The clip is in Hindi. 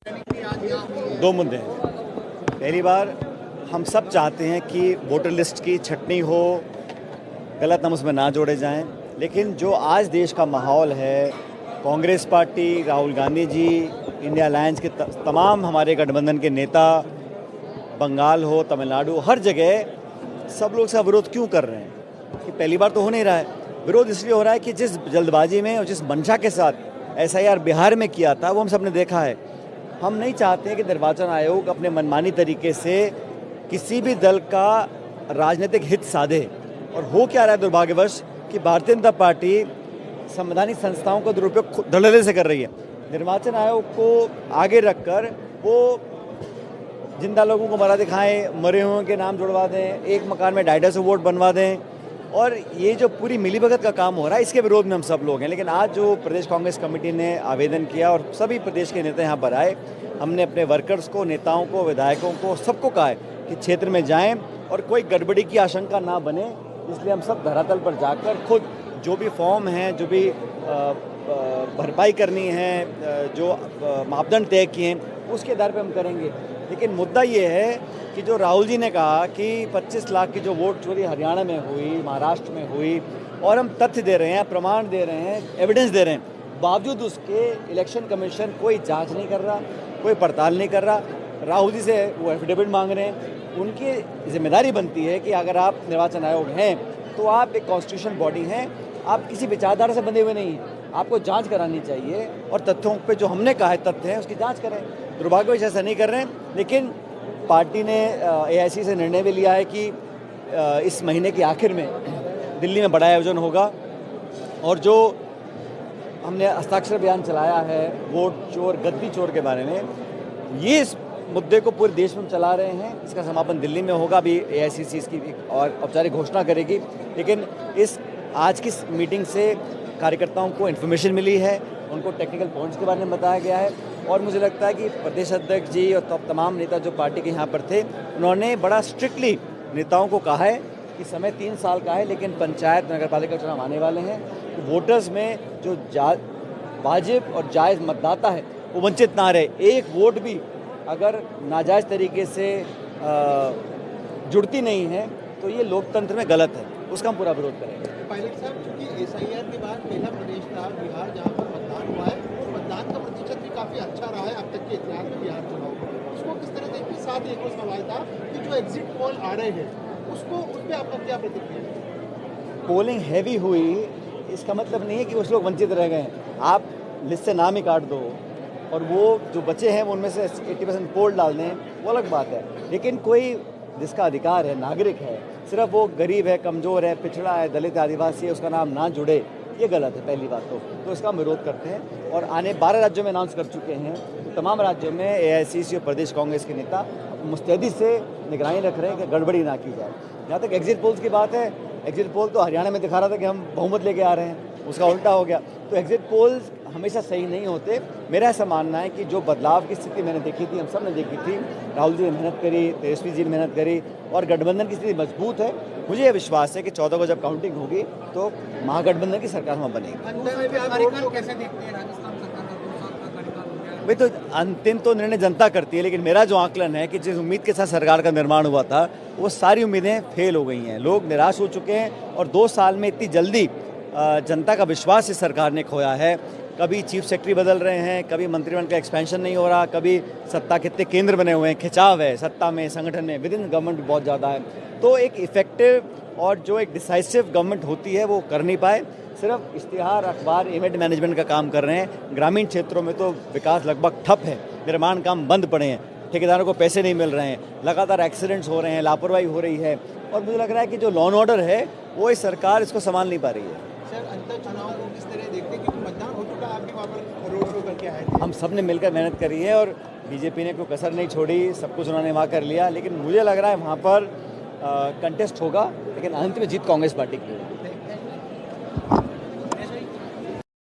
दो मुद्दे हैं। पहली बार हम सब चाहते हैं कि वोटर लिस्ट की छटनी हो, गलत नाम उसमें ना जोड़े जाएं, लेकिन जो आज देश का माहौल है, Congress party, Rahul Gandhi ji, India alliance के तमाम हमारे गठबंधन के नेता, बंगाल हो, तमिलनाडु, हर जगह सब लोग इसका विरोध क्यों कर रहे हैं? कि पहली बार तो हो नहीं रहा है। विरोध इसलिए हो रहा है कि जिस जल्दबाजी में और जिस मंशा के साथ SIR बिहार में किया था वो हम सब ने देखा है। हम नहीं चाहते कि निर्वाचन आयोग अपने मनमानी तरीके से किसी भी दल का राजनीतिक हित साधे। और हो क्या रहा है दुर्भाग्यवश कि भारतीय जनता पार्टी संवैधानिक संस्थाओं का दुरुपयोग धड़ल्ले से कर रही है। निर्वाचन आयोग को आगे रखकर वो जिंदा लोगों को मरा दिखाएं, मरे हुए के नाम जुड़वा दें, एक मकान में 250 वोट बनवा दें, और ये जो पूरी मिलीभगत का काम हो रहा है इसके विरोध में हम सब लोग हैं। लेकिन आज जो प्रदेश कांग्रेस कमेटी ने आवेदन किया और सभी प्रदेश के नेता यहाँ पर आए, हमने अपने वर्कर्स को, नेताओं को, विधायकों को, सबको कहा है कि क्षेत्र में जाएं और कोई गड़बड़ी की आशंका ना बने। इसलिए हम सब धरातल पर जाकर खुद जो भी फॉर्म हैं, जो भी भरपाई करनी है, जो मापदंड तय किए हैं उसके आधार पर हम करेंगे। लेकिन मुद्दा ये है कि जो राहुल जी ने कहा कि 25 लाख की जो वोट चोरी हरियाणा में हुई, महाराष्ट्र में हुई, और हम तथ्य दे रहे हैं, प्रमाण दे रहे हैं, एविडेंस दे रहे हैं, बावजूद उसके इलेक्शन कमीशन कोई जांच नहीं कर रहा, कोई पड़ताल नहीं कर रहा। राहुल जी से वो एफिडेविट मांग रहे हैं। उनकी जिम्मेदारी बनती है कि अगर आप निर्वाचन आयोग हैं तो आप एक कॉन्स्टिट्यूशन बॉडी हैं, आप किसी विचारधारा से बंधे हुए नहीं हैं, आपको जांच करानी चाहिए और तथ्यों पे जो हमने कहा है तथ्य हैं उसकी जांच करें। दुर्भाग्यवश ऐसा नहीं कर रहे हैं। लेकिन पार्टी ने AIC से निर्णय भी लिया है कि इस महीने के आखिर में दिल्ली में बड़ा आयोजन होगा, और जो हमने हस्ताक्षर अभियान चलाया है वोट चोर, गद्दी चोर के बारे में, ये इस मुद्दे को पूरे देश में चला रहे हैं। इसका समापन दिल्ली में होगा। अभी AICC इसकी एक और औपचारिक घोषणा करेगी। लेकिन इस आज की मीटिंग से कार्यकर्ताओं को इन्फॉर्मेशन मिली है, उनको टेक्निकल पॉइंट्स के बारे में बताया गया है, और मुझे लगता है कि प्रदेश अध्यक्ष जी और तमाम नेता जो पार्टी के यहाँ पर थे, उन्होंने बड़ा स्ट्रिक्टली नेताओं को कहा है कि समय 3 साल का है, लेकिन पंचायत नगर पालिका चुनाव आने वाले हैं, तो वोटर्स में जो वाजिब और जायज़ मतदाता है वो वंचित ना रहे। एक वोट भी अगर नाजायज़ तरीके से जुड़ती नहीं है तो ये लोकतंत्र में गलत है, उसका हम पूरा विरोध करेंगे। पायलट साहब, चूंकि SIR के बाद पहला प्रदेश था बिहार जहां पर मतदान हुआ है, और मतदान का प्रतिशत भी काफ़ी अच्छा रहा है अब तक के इतिहास में बिहार चुनाव में, उसको किस तरह देखिए। साथ एक और सवाल था कि जो एग्जिट पोल आ रहे हैं उस पर आपका क्या प्रतिक्रिया है? पोलिंग हैवी हुई, इसका मतलब नहीं है कि कुछ लोग वंचित रह गए हैं। आप लिस्ट से नाम ही काट दो और वो जो बचे हैं उनमें से 80% पोल डाल दें, वो अलग बात है। लेकिन कोई जिसका अधिकार है, नागरिक है, सिर्फ वो गरीब है, कमज़ोर है, पिछड़ा है, दलित, आदिवासी है, उसका नाम ना जुड़े, ये गलत है पहली बात तो इसका हम विरोध करते हैं। और आने 12 राज्यों में अनाउंस कर चुके हैं, तो तमाम राज्यों में AICC और प्रदेश कांग्रेस के नेता मुस्तैदी से निगरानी रख रहे हैं कि गड़बड़ी ना की जाए। जहाँ तक एग्जिट पोल्स की बात है, एग्जिट पोल तो हरियाणा में दिखा रहा था कि हम बहुमत लेके आ रहे हैं, उसका उल्टा हो गया। तो एग्जिट पोल्स हमेशा सही नहीं होते। मेरा ऐसा मानना है कि जो बदलाव की स्थिति मैंने देखी थी, हम सब ने देखी थी, राहुल जी ने मेहनत करी, तेजस्वी जी ने मेहनत करी, और गठबंधन की स्थिति मजबूत है। मुझे यह विश्वास है कि 14 को जब काउंटिंग होगी तो महागठबंधन की सरकार वहाँ बनेगी। कैसे देखते हैं राजस्थान सरकार का 2 साल का कार्यकाल हो गया? भाई तो अंतिम तो निर्णय जनता करती है, लेकिन मेरा जो आकलन है कि जिस उम्मीद के साथ सरकार का निर्माण हुआ था वो सारी उम्मीदें फेल हो गई हैं। लोग निराश हो चुके हैं, और 2 साल में इतनी जल्दी जनता का विश्वास इस सरकार ने खोया है। कभी चीफ सेक्रेटरी बदल रहे हैं, कभी मंत्रिमंडल का एक्सपेंशन नहीं हो रहा, कभी सत्ता कितने केंद्र बने हुए हैं, खिंचाव है सत्ता में, संगठन में, विद इन गवर्नमेंट बहुत ज़्यादा है। तो एक इफेक्टिव और जो एक डिसाइसिव गवर्नमेंट होती है वो कर नहीं पाए। सिर्फ इश्तिहार, अखबार, इवेंट मैनेजमेंट का काम कर रहे हैं। ग्रामीण क्षेत्रों में तो विकास लगभग ठप है, निर्माण काम बंद पड़े हैं, ठेकेदारों को पैसे नहीं मिल रहे हैं, लगातार एक्सीडेंट्स हो रहे हैं, लापरवाही हो रही है, और मुझे लग रहा है कि जो लॉ एंड ऑर्डर है वो इस सरकार इसको संभाल नहीं पा रही है। सर, अंतर चुनाव को किस तरह देखते हैं, क्योंकि मतदान हो चुका, आप भी वहाँ पर रोड शो करके आए थे? हम सब ने मिलकर मेहनत करी है, और BJP ने कोई कसर नहीं छोड़ी, सब कुछ उन्होंने वहाँ कर लिया। लेकिन मुझे लग रहा है वहाँ पर कंटेस्ट होगा, लेकिन अंत में जीत कांग्रेस पार्टी की होगी।